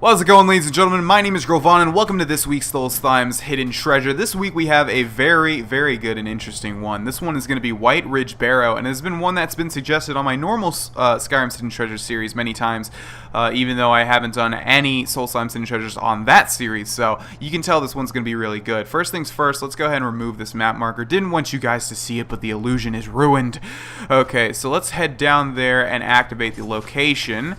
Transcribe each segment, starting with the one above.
Well, how's it going, ladies and gentlemen? My name is Grohlvana, and welcome to this week's Solstheim's Hidden Treasure. This week we have a very, very good and interesting one. This one is going to be White Ridge Barrow, and it has been one that's been suggested on my normal Skyrim's Hidden Treasures series many times, even though I haven't done any Solstheim's Hidden Treasures on that series, so you can tell this one's going to be really good. First things first, let's go ahead and remove this map marker. Didn't want you guys to see it, but the illusion is ruined. Okay, so let's head down there and activate the location.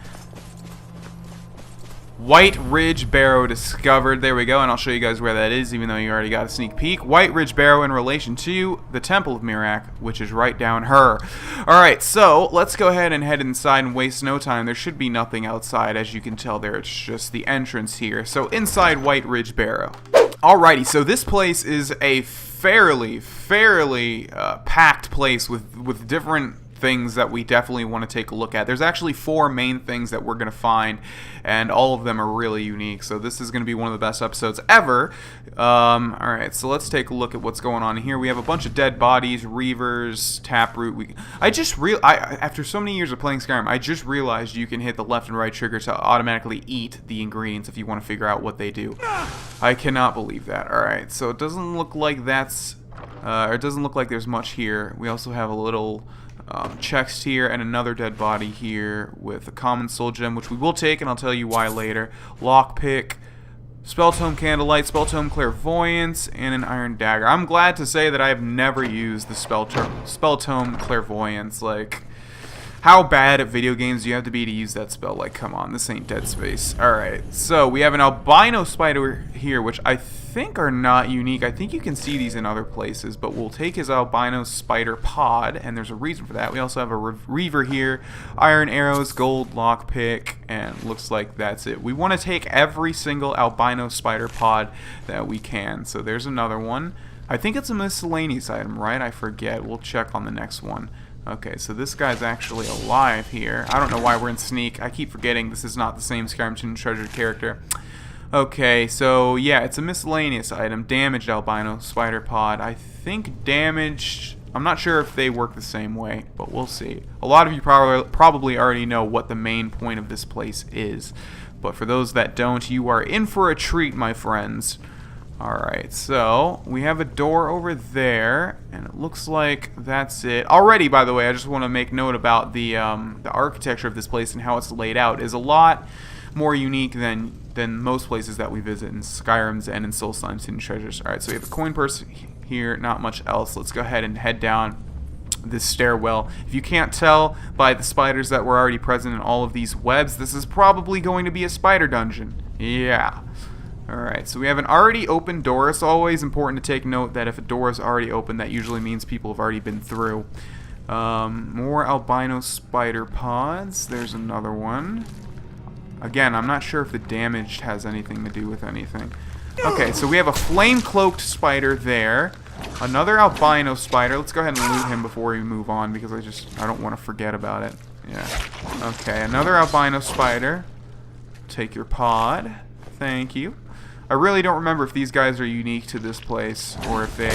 White Ridge Barrow discovered. There we go, and I'll show you guys where that is, even though you already got a sneak peek. White Ridge Barrow in relation to the Temple of Miraak, which is right down her. Alright, so let's go ahead and head inside and waste no time. There should be nothing outside, as you can tell there. It's just the entrance here. So inside White Ridge Barrow. Alrighty, so this place is a fairly packed place with different things that we definitely want to take a look at. There's actually 4 main things that we're going to find, and all of them are really unique, so this is going to be one of the best episodes ever. Alright, so let's take a look at what's going on here. We have a bunch of dead bodies, reavers, taproot. After so many years of playing Skyrim, I just realized you can hit the left and right trigger to automatically eat the ingredients if you want to figure out what they do. I cannot believe that. Alright, so it doesn't look like that's or it doesn't look like there's much here. We also have a little chest here and another dead body here with a common soul gem, which we will take, and I'll tell you why later. Lockpick, spell tome candlelight, spell tome clairvoyance, and an iron dagger. I'm glad to say that I have never used the spell tome clairvoyance. Like, how bad at video games do you have to be to use that spell? Like, come on, this ain't Dead Space. Alright, so we have an albino spider here, which I think are not unique. I think you can see these in other places, but we'll take his albino spider pod, and there's a reason for that. We also have a reaver here, iron arrows, gold lockpick, and looks like that's it. We want to take every single albino spider pod that we can. So there's another one. I think it's a miscellaneous item, right? I forget. We'll check on the next one. Okay, so this guy's actually alive here. I don't know why we're in sneak. I keep forgetting this is not the same Skyrim's Hidden Treasure character. Okay, so yeah, it's a miscellaneous item. Damaged albino spider pod. I think damaged... I'm not sure if they work the same way, but we'll see. A lot of you probably already know what the main point of this place is. But for those that don't, you are in for a treat, my friends. Alright, so we have a door over there, and it looks like that's it. Already, by the way, I just want to make note about the architecture of this place and how it's laid out is a lot more unique than most places that we visit in Skyrim's and in Solstheim's Hidden Treasures. Alright, so we have a coin purse here, not much else. Let's go ahead and head down this stairwell. If you can't tell by the spiders that were already present in all of these webs, this is probably going to be a spider dungeon. Yeah. Alright, so we have an already open door. It's always important to take note that if a door is already open, that usually means people have already been through. More albino spider pods. There's another one. Again, I'm not sure if the damage has anything to do with anything. Okay, so we have a flame-cloaked spider there. Another albino spider. Let's go ahead and loot him before we move on, because I don't want to forget about it. Yeah. Okay, another albino spider. Take your pod. Thank you. I really don't remember if these guys are unique to this place or if they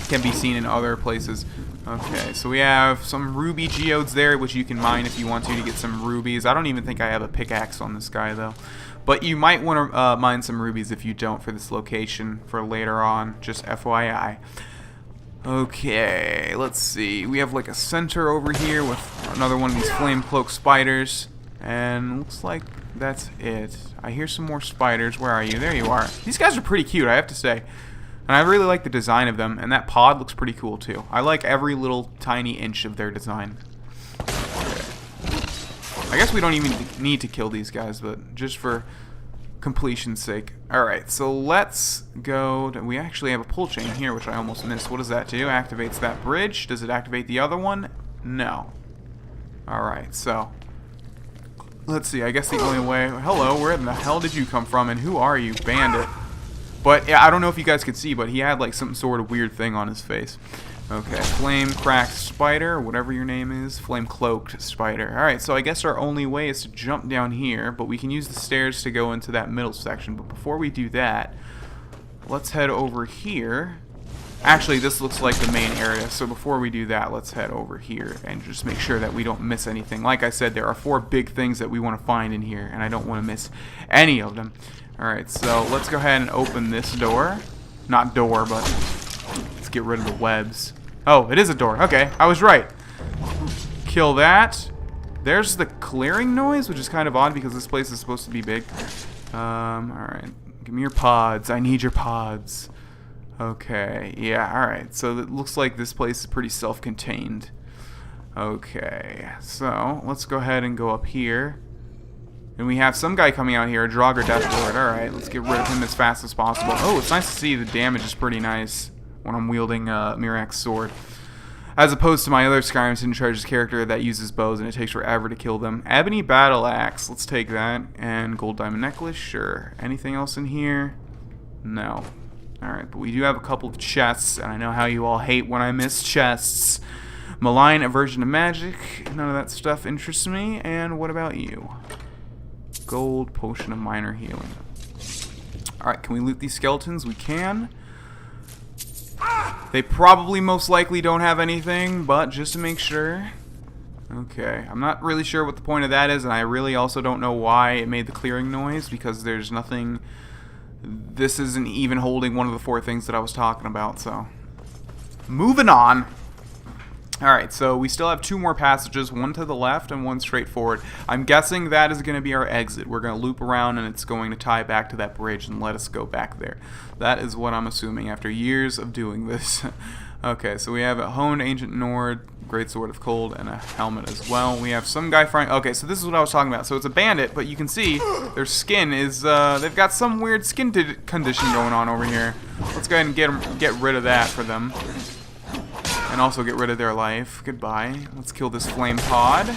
can be seen in other places. Okay, so we have some ruby geodes there, which you can mine if you want to get some rubies. I don't even think I have a pickaxe on this guy, though. But you might want to mine some rubies if you don't for this location for later on, just FYI. Okay, let's see. We have like a center over here with another one of these flame cloak spiders. And looks like that's it. I hear some more spiders. Where are you? There you are. These guys are pretty cute, I have to say. And I really like the design of them. And that pod looks pretty cool, too. I like every little tiny inch of their design. Okay. I guess we don't even need to kill these guys, but just for completion's sake. Alright, so let's go. We actually have a pull chain here, which I almost missed. What does that do? Activates that bridge. Does it activate the other one? No. Alright, so... let's see, I guess the only way... Hello, where in the hell did you come from, and who are you, bandit? But, yeah, I don't know if you guys could see, but he had, like, some sort of weird thing on his face. Okay, flame cracked spider, whatever your name is. Flame cloaked spider. Alright, so I guess our only way is to jump down here, but we can use the stairs to go into that middle section. But before we do that, let's head over here Actually, this looks like the main area, so before we do that, let's head over here and just make sure that we don't miss anything. Like I said, there are 4 big things that we want to find in here, and I don't want to miss any of them. Alright, so let's go ahead and open this door. Not door, but let's get rid of the webs. Oh, it is a door. Okay, I was right. Kill that. There's the clearing noise, which is kind of odd because this place is supposed to be big. Alright. Give me your pods. I need your pods. Okay, yeah, alright. So it looks like this place is pretty self-contained. Okay, so let's go ahead and go up here. And we have some guy coming out here, a Draugr Death Lord. Alright, let's get rid of him as fast as possible. Oh, it's nice to see the damage is pretty nice when I'm wielding Mirak's sword. As opposed to my other Skyrim Hidden Treasures character that uses bows and it takes forever to kill them. Ebony Battle Axe, let's take that. And Gold Diamond Necklace, sure. Anything else in here? No. Alright, but we do have a couple of chests, and I know how you all hate when I miss chests. Malign Aversion to Magic, none of that stuff interests me. And what about you? Gold Potion of Minor Healing. Alright, can we loot these skeletons? We can. They probably most likely don't have anything, but just to make sure. Okay, I'm not really sure what the point of that is, and I really also don't know why it made the clearing noise, because there's nothing... This isn't even holding one of the 4 things that I was talking about, so... Moving on! Alright, so we still have 2 more passages, one to the left and one straight forward. I'm guessing that is going to be our exit. We're going to loop around and it's going to tie back to that bridge and let us go back there. That is what I'm assuming after years of doing this. Okay, so we have a Honed Ancient Nord, Great Sword of Cold, and a helmet as well. We have some guy frying... Okay, so this is what I was talking about. So it's a bandit, but you can see their skin is... they've got some weird skin condition going on over here. Let's go ahead and get rid of that for them. And also get rid of their life. Goodbye. Let's kill this flame pod.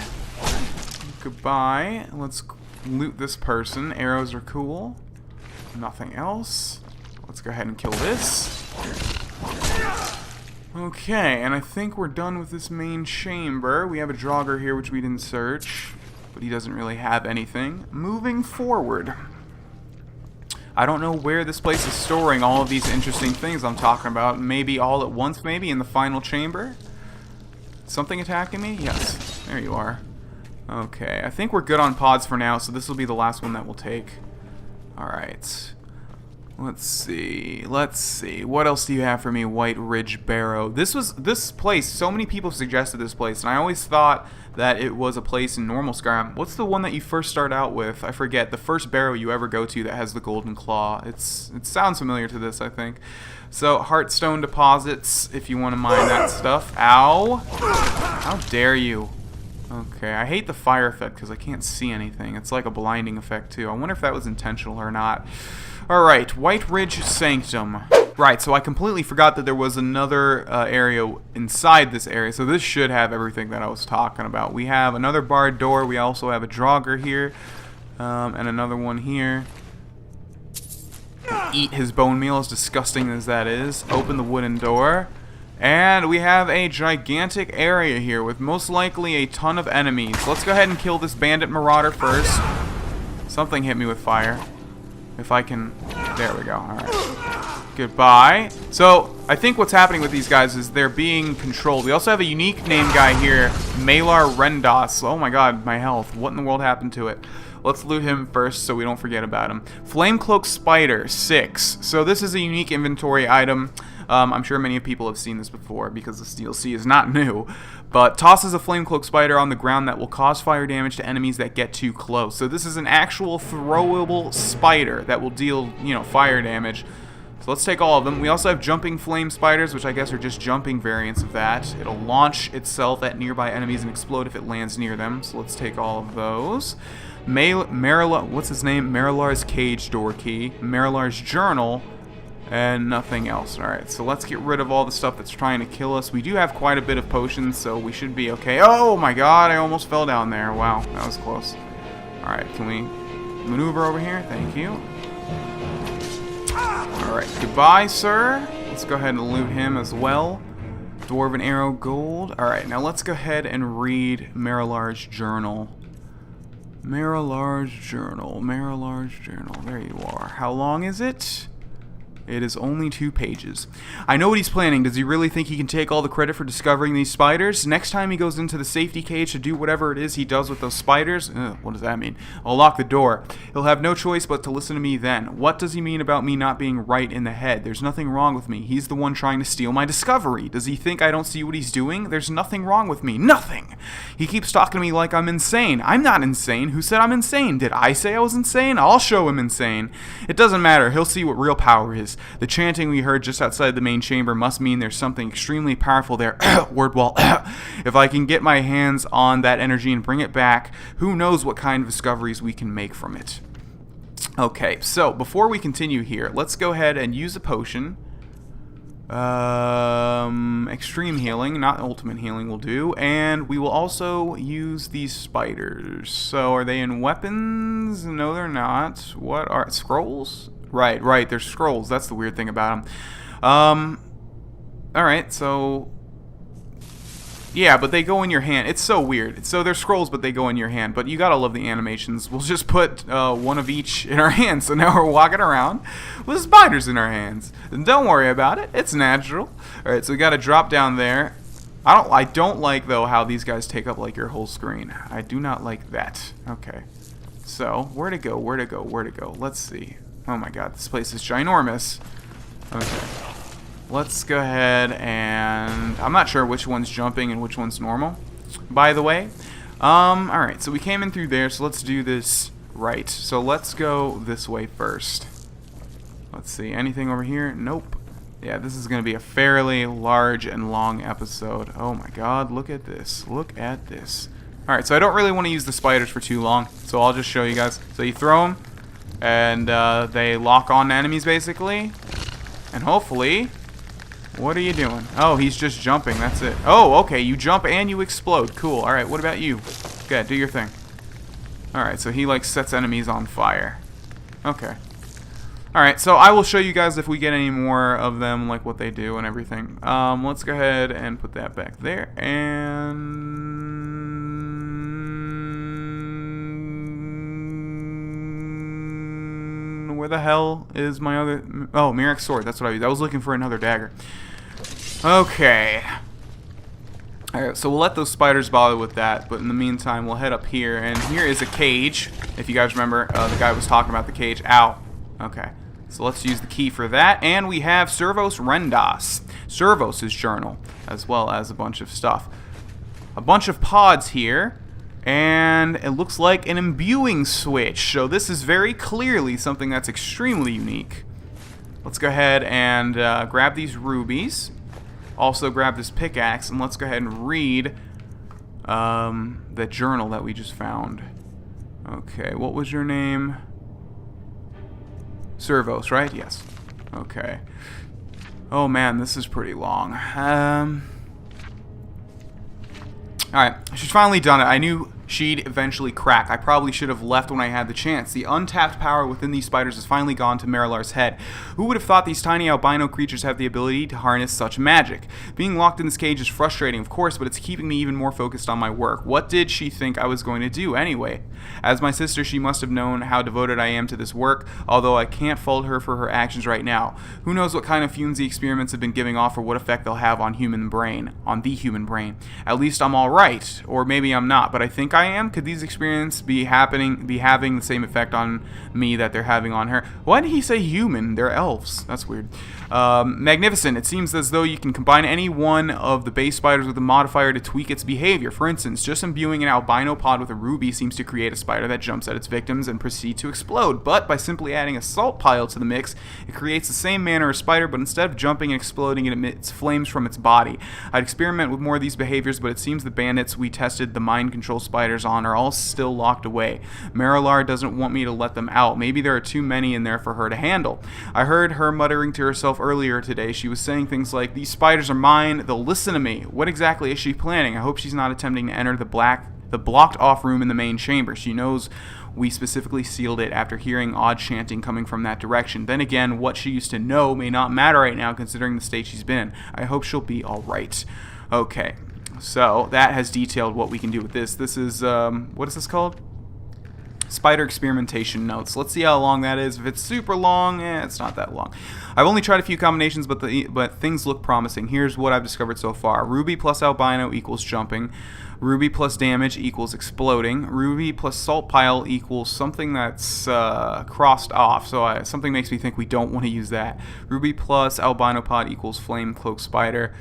Goodbye. Let's loot this person. Arrows are cool. Nothing else. Let's go ahead and kill this. Okay, and I think we're done with this main chamber. We have a Draugr here, which we didn't search, but he doesn't really have anything. Moving forward. I don't know where this place is storing all of these interesting things I'm talking about. Maybe all at once, maybe, in the final chamber? Something attacking me? Yes. There you are. Okay, I think we're good on pods for now, so this will be the last one that we'll take. Alright. Let's see. What else do you have for me, White Ridge Barrow? This place, so many people suggested this place, and I always thought that it was a place in normal Skyrim. What's the one that you first start out with? I forget. The first barrow you ever go to that has the golden claw. It sounds familiar to this, I think. So, Heartstone deposits, if you want to mine that stuff. Ow! How dare you? Okay, I hate the fire effect because I can't see anything. It's like a blinding effect, too. I wonder if that was intentional or not. Alright, White Ridge Sanctum. Right, so I completely forgot that there was another area inside this area, so this should have everything that I was talking about. We have another barred door, we also have a Draugr here, and another one here. Eat his bone meal, as disgusting as that is. Open the wooden door. And we have a gigantic area here with most likely a ton of enemies. Let's go ahead and kill this bandit marauder first. Something hit me with fire. If I can... There we go. Alright. Goodbye. So, I think what's happening with these guys is they're being controlled. We also have a unique name guy here. Malar Rendos. Oh my god, my health. What in the world happened to it? Let's loot him first so we don't forget about him. Cloaked Spider, 6. So this is a unique inventory item. I'm sure many people have seen this before because this DLC is not new. But tosses a Cloaked Spider on the ground that will cause fire damage to enemies that get too close. So this is an actual throwable spider that will deal, fire damage. So let's take all of them. We also have Jumping Flame Spiders, which I guess are just jumping variants of that. It'll launch itself at nearby enemies and explode if it lands near them. So let's take all of those. What's his name? Marilar's Cage Door Key. Marilar's Journal. And nothing else. Alright, so let's get rid of all the stuff that's trying to kill us. We do have quite a bit of potions, so we should be okay. Oh my god, I almost fell down there. Wow, that was close. Alright, can we maneuver over here? Thank you. Alright, goodbye, sir. Let's go ahead and loot him as well. Dwarven Arrow Gold. Alright, now let's go ahead and read Marilar's Journal. Marilar's Journal. There you are. How long is it? It is only 2 pages. I know what he's planning. Does he really think he can take all the credit for discovering these spiders? Next time he goes into the safety cage to do whatever it is he does with those spiders, what does that mean? I'll lock the door. He'll have no choice but to listen to me then. What does he mean about me not being right in the head? There's nothing wrong with me. He's the one trying to steal my discovery. Does he think I don't see what he's doing? There's nothing wrong with me. Nothing! He keeps talking to me like I'm insane. I'm not insane. Who said I'm insane? Did I say I was insane? I'll show him insane. It doesn't matter. He'll see what real power is. The chanting we heard just outside the main chamber must mean there's something extremely powerful there. Word wall. If I can get my hands on that energy and bring it back, who knows what kind of discoveries we can make from it. Okay, so before we continue here, let's go ahead and use a potion. Extreme healing, not ultimate healing will do. And we will also use these spiders. So are they in weapons? No, they're not. What are scrolls? Right, they're scrolls. That's the weird thing about them. Alright, so yeah, but they go in your hand. It's so weird. So they're scrolls, but they go in your hand. But you gotta love the animations. We'll just put one of each in our hands. So now we're walking around with spiders in our hands. And don't worry about it. It's natural. Alright, so we gotta drop down there. I don't like, though, how these guys take up, like, your whole screen. I do not like that. Okay. So, where to go? Let's see. Oh my god, this place is ginormous. Okay. Let's go ahead and... I'm not sure which one's jumping and which one's normal, by the way. Alright, so we came in through there, so let's do this right. So let's go this way first. Let's see, anything over here? Nope. Yeah, this is going to be a fairly large and long episode. Oh my god, look at this. Look at this. Alright, so I don't really want to use the spiders for too long, so I'll just show you guys. So you throw them, and they lock on enemies, basically. And hopefully... What are you doing? Oh, he's just jumping. That's it. Oh, okay. You jump and you explode. Cool. All right. What about you? Okay, do your thing. All right. So he like sets enemies on fire. Okay. All right. So I will show you guys if we get any more of them, like what they do and everything. Let's go ahead and put that back there. And where the hell is my other? Oh, Mirak's sword. That's what I was looking for another dagger. Okay. Alright, so we'll let those spiders bother with that, but in the meantime, we'll head up here, and here is a cage. If you guys remember, the guy was talking about the cage. Ow. Okay. So let's use the key for that, and we have Servos Rendas, Servos' journal, as well as a bunch of stuff. A bunch of pods here, and it looks like an imbuing switch, so this is very clearly something that's extremely unique. Let's go ahead and grab these rubies. Also grab this pickaxe, and let's go ahead and read the journal that we just found. Okay, what was your name? Servos, right? Yes. Okay. Oh man, this is pretty long. Alright, she's finally done it. I knew she'd eventually crack. I probably should have left when I had the chance. The untapped power within these spiders has finally gone to Marilar's head. Who would have thought these tiny albino creatures have the ability to harness such magic? Being locked in this cage is frustrating, of course, but it's keeping me even more focused on my work. What did she think I was going to do anyway? As my sister, she must have known how devoted I am to this work, although I can't fault her for her actions right now. Who knows what kind of fumes the experiments have been giving off or what effect they'll have on the human brain. At least I'm all right, or maybe I'm not, but I think I am. Could these experiments be having the same effect on me that they're having on her? Why did he say human? They're elves. That's weird. Magnificent. It seems as though you can combine any one of the base spiders with a modifier to tweak its behavior. For instance, just imbuing an albino pod with a ruby seems to create a spider that jumps at its victims and proceeds to explode. But by simply adding a salt pile to the mix, it creates the same manner as spider, but instead of jumping and exploding, it emits flames from its body. I'd experiment with more of these behaviors, but it seems the bandits we tested the mind control spiders on are all still locked away. Marilar doesn't want me to let them out. Maybe there are too many in there for her to handle. I heard her muttering to herself earlier today. She was saying things like, "These spiders are mine, they'll listen to me." What exactly is she planning? I hope she's not attempting to enter the blocked off room in the main chamber. She knows we specifically sealed it after hearing odd chanting coming from that direction. Then again, what she used to know may not matter right now considering the state she's been in. I hope she'll be alright. Okay, so that has detailed what we can do with this. This is, what is this called? Spider experimentation notes. Let's see how long that is. If it's super long, it's not that long. I've only tried a few combinations, but things look promising. Here's what I've discovered so far. Ruby plus albino equals jumping. Ruby plus damage equals exploding. Ruby plus salt pile equals something that's crossed off. So something makes me think we don't want to use that. Ruby plus albino pod equals flame cloak spider.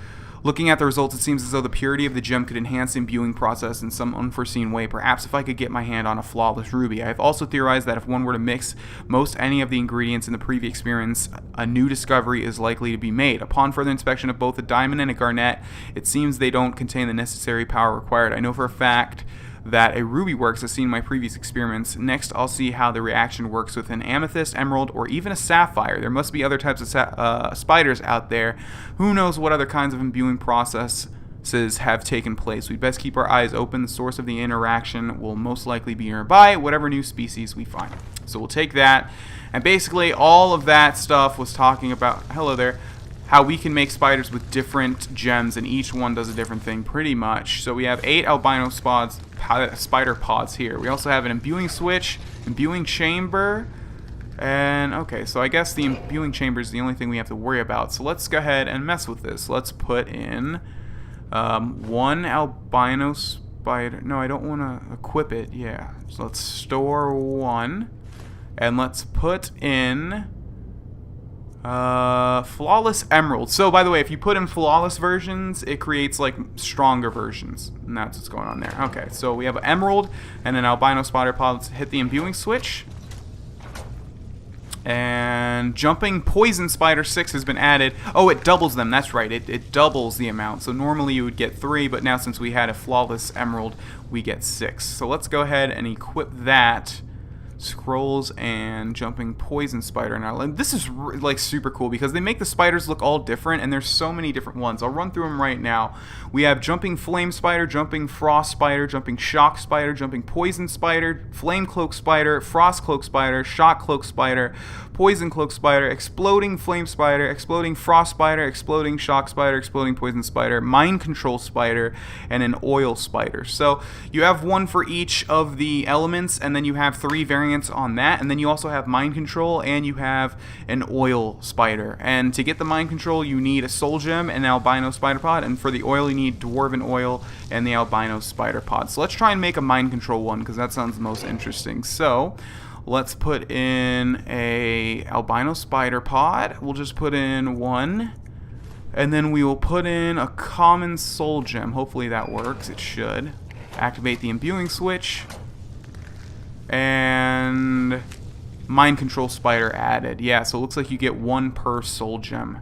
Looking at the results, it seems as though the purity of the gem could enhance the imbuing process in some unforeseen way, perhaps if I could get my hand on a flawless ruby. I have also theorized that if one were to mix most any of the ingredients in the previous experience, a new discovery is likely to be made. Upon further inspection of both a diamond and a garnet, it seems they don't contain the necessary power required. I know for a fact that a ruby works, as seen in my previous experiments. Next, I'll see how the reaction works with an amethyst, emerald, or even a sapphire. There must be other types of spiders out there. Who knows what other kinds of imbuing processes have taken place. We'd best keep our eyes open. The source of the interaction will most likely be nearby, whatever new species we find. So we'll take that. And basically, all of that stuff was talking about, hello there, how we can make spiders with different gems, and each one does a different thing pretty much. So we have 8 albino spider pods here. We also have an imbuing switch, imbuing chamber, and okay, so I guess the imbuing chamber is the only thing we have to worry about. So let's go ahead and mess with this. Let's put in 1 albino spider. No, I don't want to equip it. Yeah, so let's store 1, and let's put in flawless emerald. So by the way, if you put in flawless versions, it creates like stronger versions, and that's what's going on there. Okay, so we have an emerald and an albino spider pod. Let's hit the imbuing switch, and jumping poison spider 6 has been added. Oh, it doubles them. That's right, it doubles the amount. So normally you would get 3, but now since we had a flawless emerald, we get 6. So let's go ahead and equip that. Scrolls and jumping poison spider. Now this is like super cool because they make the spiders look all different, and there's so many different ones. I'll run through them right now. We have jumping flame spider, jumping frost spider, jumping shock spider, jumping poison spider, flame cloak spider, frost cloak spider, shock cloak spider, poison cloak spider, exploding flame spider, exploding frost spider, exploding shock spider, exploding poison spider, mind control spider, and an oil spider. So you have one for each of the elements, and then you have 3 variants on that, and then you also have mind control, and you have an oil spider. And to get the mind control, you need a soul gem and an albino spider pod, and for the oil you need dwarven oil and the albino spider pod. So let's try and make a mind control one, because that sounds the most interesting. So let's put in a albino spider pod. We'll just put in 1, and then we will put in a common soul gem. Hopefully that works. It should. Activate the imbuing switch, and mind control spider added. Yeah, so it looks like you get 1 per soul gem.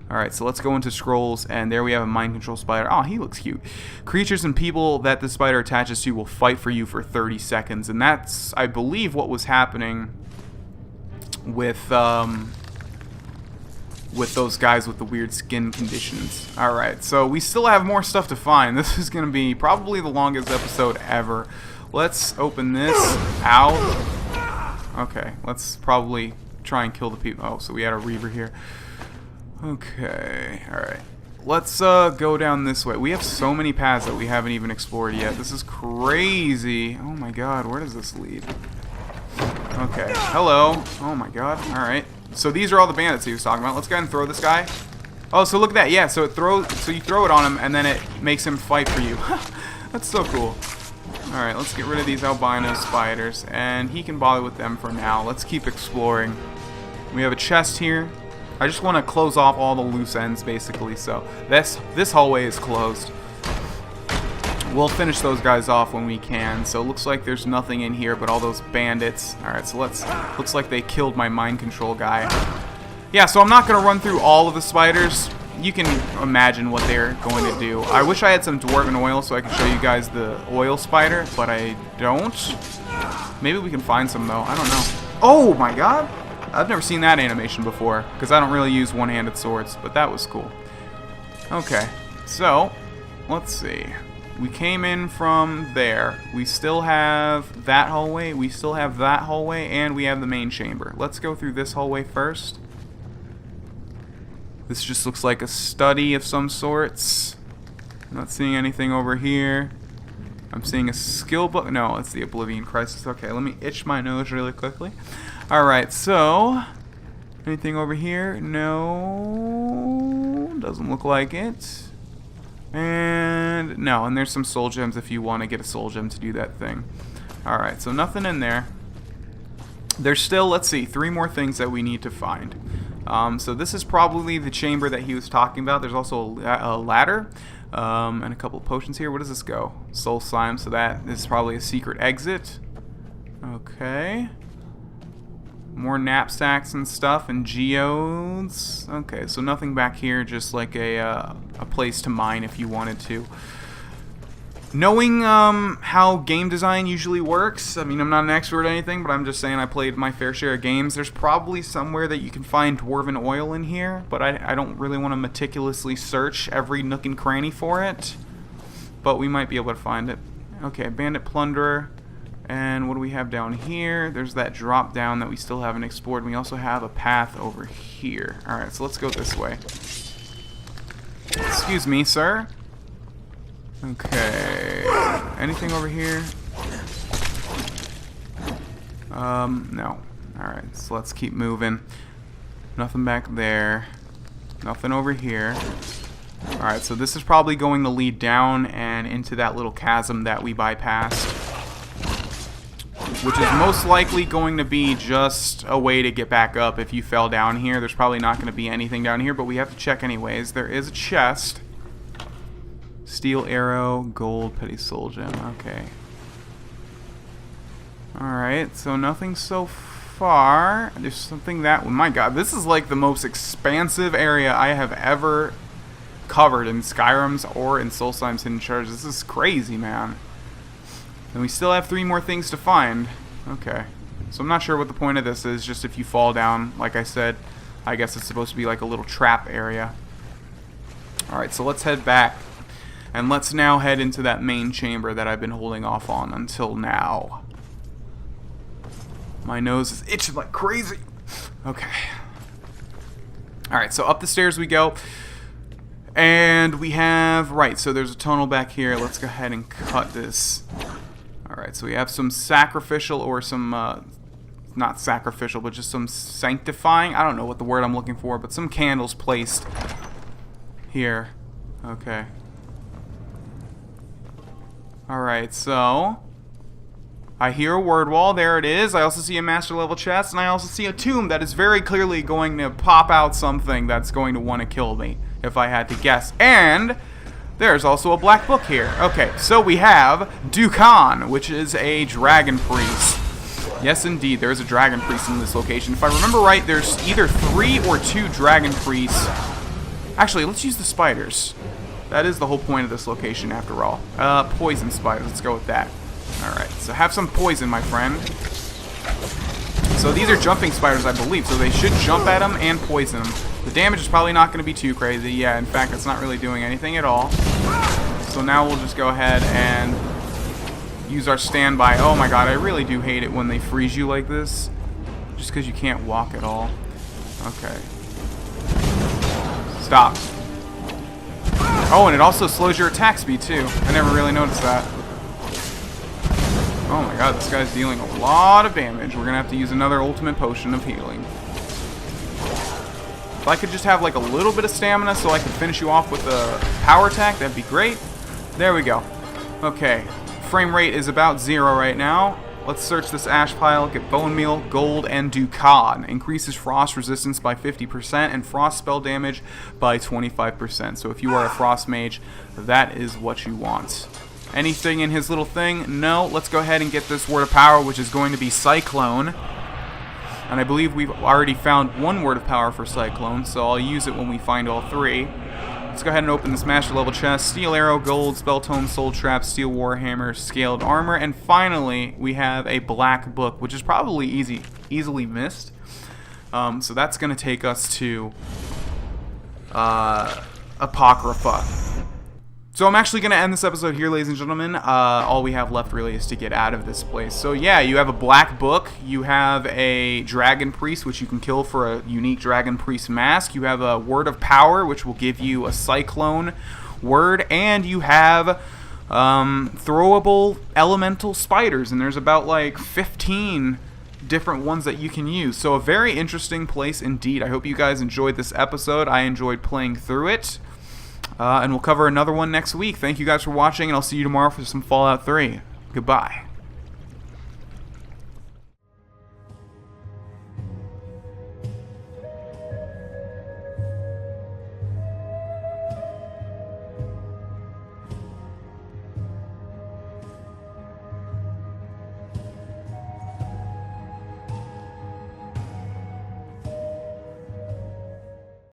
Alright, so let's go into scrolls, and there we have a mind control spider. Oh, he looks cute. Creatures and people that the spider attaches to will fight for you for 30 seconds, and that's, I believe, what was happening with those guys with the weird skin conditions. Alright, so we still have more stuff to find. This is going to be probably the longest episode ever. Let's open this out. Okay, let's probably try and kill the people. Oh, so we had a reaver here. Okay, alright. Let's go down this way. We have so many paths that we haven't even explored yet. This is crazy. Oh my god, where does this lead? Okay, hello. Oh my god, alright. So these are all the bandits he was talking about. Let's go ahead and throw this guy. Oh, so look at that. Yeah, so it throws. So you throw it on him, and then it makes him fight for you. That's so cool. Alright, let's get rid of these albino spiders, and he can bother with them for now. Let's keep exploring. We have a chest here. I just want to close off all the loose ends, basically, so this hallway is closed. We'll finish those guys off when we can. So it looks like there's nothing in here but all those bandits. Alright, so looks like they killed my mind control guy. Yeah, so I'm not going to run through all of the spiders. You can imagine what they're going to do. I wish I had some dwarven oil so I could show you guys the oil spider, but I don't. Maybe we can find some, though. I don't know. Oh, my god. I've never seen that animation before, because I don't really use one-handed swords, but that was cool. Okay, so, let's see. We came in from there. We still have that hallway, we still have that hallway, and we have the main chamber. Let's go through this hallway first. This just looks like a study of some sorts. I'm not seeing anything over here. I'm seeing a skill book. No, it's the Oblivion Crisis. Okay, let me itch my nose really quickly. Alright, so... anything over here? No. Doesn't look like it. And... no, and there's some soul gems if you want to get a soul gem to do that thing. Alright, so nothing in there. There's still, let's see, 3 more things that we need to find. So this is probably the chamber that he was talking about. There's also a ladder. And a couple of potions here. Where does this go? Solstheim, so that is probably a secret exit. Okay. More knapsacks and stuff and geodes. Okay, so nothing back here, just like a place to mine if you wanted to. Knowing how game design usually works, I mean, I'm not an expert or anything, but I'm just saying I played my fair share of games. There's probably somewhere that you can find dwarven oil in here, but I don't really want to meticulously search every nook and cranny for it. But we might be able to find it. Okay, bandit plunderer. And what do we have down here? There's that drop down that we still haven't explored. We also have a path over here. Alright, so let's go this way. Excuse me, sir. Okay. Anything over here? No. Alright, so let's keep moving. Nothing back there. Nothing over here. Alright, so this is probably going to lead down and into that little chasm that we bypassed. Which is most likely going to be just a way to get back up if you fell down here. There's probably not going to be anything down here, but we have to check anyways. There is a chest. Steel arrow, gold, petty soul gem. Okay. Alright, so nothing so far. There's something that... oh my god, this is like the most expansive area I have ever covered in Skyrim's or in Solstheim's Hidden Treasures. This is crazy, man. And we still have 3 more things to find. Okay. So I'm not sure what the point of this is, just if you fall down, like I said, I guess it's supposed to be like a little trap area. Alright, so let's head back. And let's now head into that main chamber that I've been holding off on until now. My nose is itching like crazy. Okay. Alright, so up the stairs we go. And we have... right, so there's a tunnel back here. Let's go ahead and cut this. Alright, so we have some sacrificial or some... not sacrificial, but just some sanctifying. I don't know what the word I'm looking for, but some candles placed here. Okay. Alright, so... I hear a word wall. There it is. I also see a master level chest, and I also see a tomb that is very clearly going to pop out something that's going to want to kill me, if I had to guess. And there's also a black book here. Okay, so we have Dukan, which is a dragon priest. Yes, indeed, there is a dragon priest in this location. If I remember right, there's either 3 or 2 dragon priests. Actually, let's use the spiders. That is the whole point of this location, after all. Poison spiders. Let's go with that. Alright, so have some poison, my friend. So these are jumping spiders, I believe, so they should jump at them and poison them. The damage is probably not going to be too crazy. Yeah, in fact, it's not really doing anything at all. So now we'll just go ahead and use our standby. Oh my god, I really do hate it when they freeze you like this. Just because you can't walk at all. Okay. Stop. Oh, and it also slows your attack speed, too. I never really noticed that. Oh my god, this guy's dealing a lot of damage. We're going to have to use another ultimate potion of healing. If I could just have like a little bit of stamina so I could finish you off with a power attack, that'd be great. There we go. Okay. Frame rate is about 0 right now. Let's search this ash pile, get bone meal, gold, and Dukan. Increases frost resistance by 50% and frost spell damage by 25%. So if you are a frost mage, that is what you want. Anything in his little thing? No. Let's go ahead and get this word of power, which is going to be Cyclone. And I believe we've already found 1 word of power for Cyclone, so I'll use it when we find all 3. Let's go ahead and open this master level chest. Steel arrow, gold, spell tome, soul trap, steel warhammer, scaled armor, and finally we have a black book, which is probably easily missed. So that's going to take us to Apocrypha. So I'm actually going to end this episode here, ladies and gentlemen. All we have left really is to get out of this place. So yeah, you have a black book. You have a dragon priest, which you can kill for a unique dragon priest mask. You have a word of power, which will give you a cyclone word. And you have throwable elemental spiders, and there's about like 15 different ones that you can use. So a very interesting place indeed. I hope you guys enjoyed this episode. I enjoyed playing through it. And we'll cover another one next week. Thank you guys for watching, and I'll see you tomorrow for some Fallout 3. Goodbye.